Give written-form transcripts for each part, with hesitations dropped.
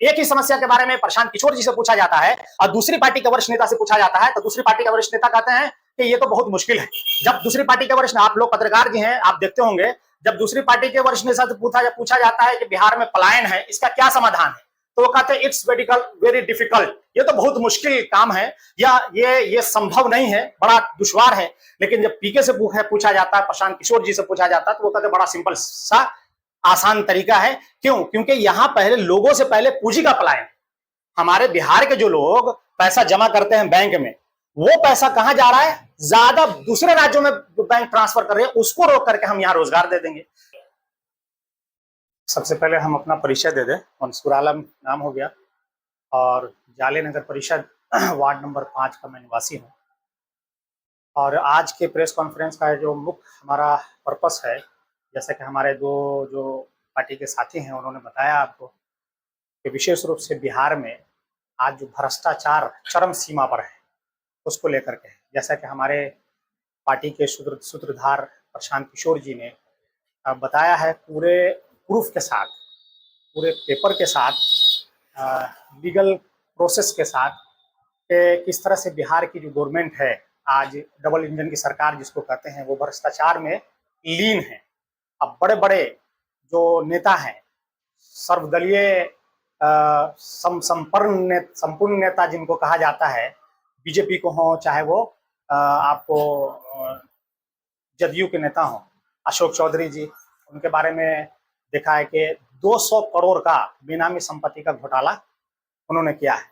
एक ही समस्या के बारे में प्रशांत किशोर जी से पूछा जाता है और दूसरी पार्टी के वरिष्ठ नेता से पूछा जाता है, तो दूसरी पार्टी के वरिष्ठ नेता कहते हैं कि ये तो बहुत मुश्किल है। जब दूसरी पार्टी के वरिष्ठ, आप लोग पत्रकार जी हैं, आप देखते होंगे, जब दूसरी पार्टी के वरिष्ठ नेता से पूछा जाता है कि बिहार में पलायन है, इसका क्या समाधान है, तो वो कहते हैं इट्स वेरी डिफिकल्ट, ये तो बहुत मुश्किल काम है, या ये संभव नहीं है, बड़ा दुश्वार है। लेकिन जब पीके से पूछा जाता है, प्रशांत किशोर जी से पूछा जाता है, तो वो कहते हैं बड़ा सिंपल सा आसान तरीका है। क्यों? क्योंकि यहां पहले लोगों से पहले पूंजी का पलायन। हमारे बिहार के जो लोग पैसा जमा करते हैं बैंक में, वो पैसा कहां जा रहा है? ज्यादा दूसरे राज्यों में बैंक ट्रांसफर कर रहे हैं, उसको रोक करके हम यहां रोजगार दे देंगे। सबसे पहले हम अपना परिचय दे दें। मंसूर आलम नाम हो गया और जाले नगर परिषद वार्ड नंबर 5 का मैं निवासी हूँ। और आज के प्रेस कॉन्फ्रेंस का जो मुख्य हमारा पर्पस है, जैसा कि हमारे दो जो पार्टी के साथी हैं उन्होंने बताया आपको, कि विशेष रूप से बिहार में आज जो भ्रष्टाचार चरम सीमा पर है उसको लेकर के, जैसा कि हमारे पार्टी के सूत्रधार प्रशांत किशोर जी ने बताया है, पूरे प्रूफ के साथ, पूरे पेपर के साथ, लीगल प्रोसेस के साथ, कि किस तरह से बिहार की जो गवर्नमेंट है आज, डबल इंजन की सरकार जिसको कहते हैं, वो भ्रष्टाचार में लीन है। अब बड़े बड़े जो नेता हैं, सर्वदलीय संपूर्ण नेता जिनको कहा जाता है, बीजेपी को हो चाहे वो आपको जदयू के नेता हो, अशोक चौधरी जी, उनके बारे में देखा है कि 200 करोड़ का बेनामी संपत्ति का घोटाला उन्होंने किया है।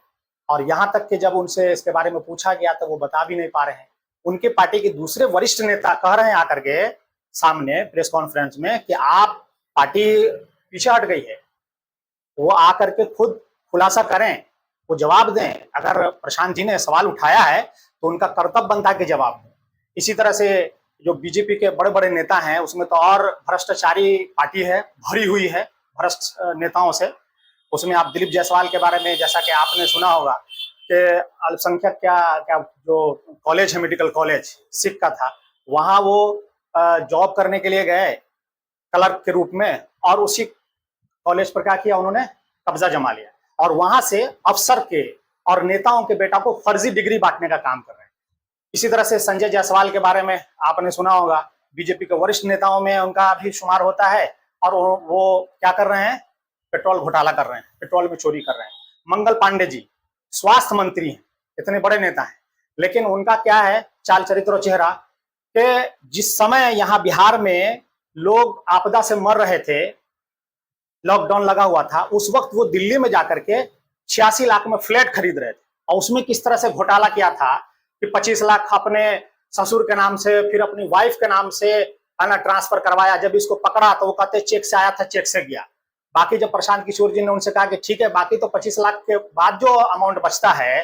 और यहां तक कि जब उनसे इसके बारे में पूछा गया तो वो बता भी नहीं पा रहे हैं। उनके पार्टी के दूसरे वरिष्ठ नेता कह रहे हैं आकर के सामने प्रेस कॉन्फ्रेंस में कि आप पार्टी पीछे हट गई है। वो आकर के खुद खुलासा करें, वो जवाब दें। अगर प्रशांत जी ने सवाल उठाया है तो उनका कर्तव्य बनता है कि जवाब दें। इसी तरह से जो बीजेपी के बड़े बड़े नेता हैं, उसमें तो और भ्रष्टाचारी पार्टी है, भरी हुई है भ्रष्ट नेताओं से। उसमें आप दिलीप जायसवाल के बारे में, जैसा कि आपने सुना होगा कि अल्पसंख्यक क्या जो कॉलेज है, मेडिकल कॉलेज सिख का था, वहां वो जॉब करने के लिए गए क्लर्क के रूप में, और उसी कॉलेज पर क्या किया, उन्होंने कब्जा जमा लिया और वहां से अफसर के और नेताओं के बेटा को फर्जी डिग्री बांटने का काम कर रहे हैं। इसी तरह से संजय जायसवाल के बारे में आपने सुना होगा, बीजेपी के वरिष्ठ नेताओं में उनका भी शुमार होता है, और वो क्या कर रहे हैं, पेट्रोल घोटाला कर रहे हैं, पेट्रोल में चोरी कर रहे हैं। मंगल पांडे जी स्वास्थ्य मंत्री हैं, इतने बड़े नेता हैं, लेकिन उनका क्या है चाल चरित्र और चेहरा, कि जिस समय यहाँ बिहार में लोग आपदा से मर रहे थे, लॉकडाउन लगा हुआ था, उस वक्त वो दिल्ली में जाकर के 86 लाख में फ्लैट खरीद रहे थे। और उसमें किस तरह से घोटाला किया था कि 25 लाख अपने ससुर के नाम से, फिर अपनी वाइफ के नाम से है ट्रांसफर करवाया। जब इसको पकड़ा तो वो कहते चेक से आया था, चेक से गया। बाकी जब प्रशांत किशोर जी ने उनसे कहा कि ठीक है, बाकी तो 25 लाख के बाद जो अमाउंट बचता है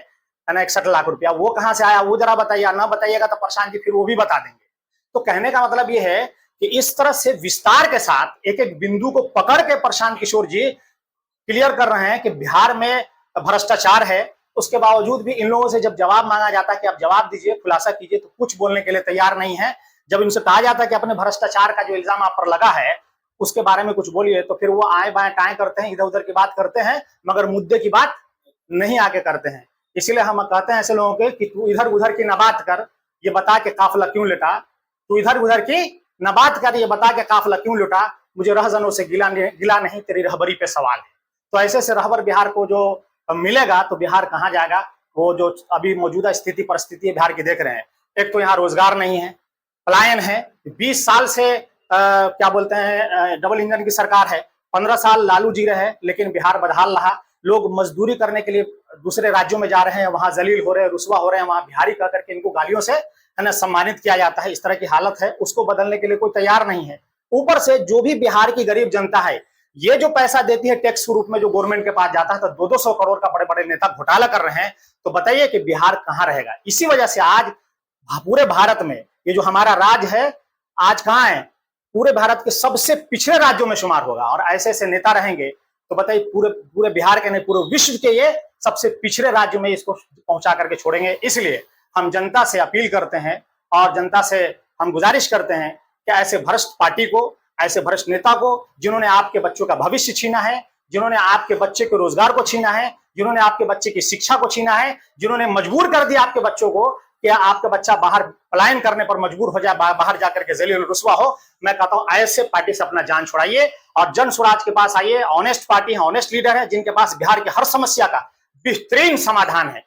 ना 61 लाख रुपया, वो कहाँ से आया, वो जरा बताइए। ना बताइएगा तो प्रशांत जी फिर वो भी बता देंगे। तो कहने का मतलब ये है कि इस तरह से विस्तार के साथ एक एक बिंदु को पकड़ के प्रशांत किशोर जी क्लियर कर रहे हैं कि बिहार में भ्रष्टाचार है। उसके बावजूद भी इन लोगों से जब जवाब मांगा जाता है कि आप जवाब दीजिए, खुलासा कीजिए, तो कुछ बोलने के लिए तैयार नहीं है। जब इनसे कहा जाता है कि अपने भ्रष्टाचार का जो इल्जाम आप पर लगा है उसके बारे में कुछ बोलिए, तो फिर वो आए बाएं टाएं करते हैं, इधर उधर की बात करते हैं, मगर मुद्दे की बात नहीं आगे करते हैं। इसलिए हम कहते हैं ऐसे लोगों के कि तू इधर उधर की न बात कर, ये बता के काफिला क्यों लुटा। तू इधर उधर की न बात कर, ये बता के काफिला क्यों लुटा। मुझे रहजनों से गिला नहीं, तेरी रहबरी पे सवाल है। तो ऐसे से रहबर बिहार को जो मिलेगा तो बिहार कहाँ जाएगा। वो जो अभी मौजूदा स्थिति परिस्थिति बिहार की देख रहे हैं, एक तो यहाँ रोजगार नहीं है, पलायन है। 20 साल से क्या बोलते हैं डबल इंजन की सरकार है, 15 साल लालू जी रहे, लेकिन बिहार बदहाल रहा। लोग मजदूरी करने के लिए दूसरे राज्यों में जा रहे हैं, वहां जलील हो रहे हैं, रुसवा हो रहे हैं, वहां बिहारी कह करके इनको गालियों से है ना सम्मानित किया जाता है। इस तरह की हालत है, उसको बदलने के लिए कोई तैयार नहीं है। ऊपर से जो भी बिहार की गरीब जनता है, ये जो पैसा देती है टैक्स के रूप में जो गवर्नमेंट के पास जाता है, तो 200 करोड़ का बड़े बड़े नेता घोटाला कर रहे हैं। तो बताइए कि बिहार कहां रहेगा। इसी वजह से आज पूरे भारत में ये जो हमारा राज्य है आज कहां है, पूरे भारत के सबसे पिछड़े राज्यों में शुमार होगा। और ऐसे ऐसे नेता रहेंगे तो बताइए पूरे बिहार के नहीं, पूरे विश्व के ये सबसे पिछड़े राज्य में इसको पहुंचा करके छोड़ेंगे। इसलिए हम जनता से अपील करते हैं और जनता से हम गुजारिश करते हैं कि ऐसे भ्रष्ट पार्टी को, ऐसे भ्रष्ट नेता को, जिन्होंने आपके बच्चों का भविष्य छीना है, जिन्होंने आपके बच्चे के रोजगार को छीना है, जिन्होंने आपके बच्चे की शिक्षा को छीना है, जिन्होंने मजबूर कर दिया आपके बच्चों को कि आपका बच्चा बाहर पलायन करने पर मजबूर हो जाए, बाहर जाकर के जलील रुस्वा हो। मैं कहता हूं ऐसे पार्टी से अपना जान छुड़ाइए और जन स्वराज के पास आइए। ऑनेस्ट पार्टी है, ऑनेस्ट लीडर है, जिनके पास बिहार की हर समस्या का बेहतरीन समाधान है।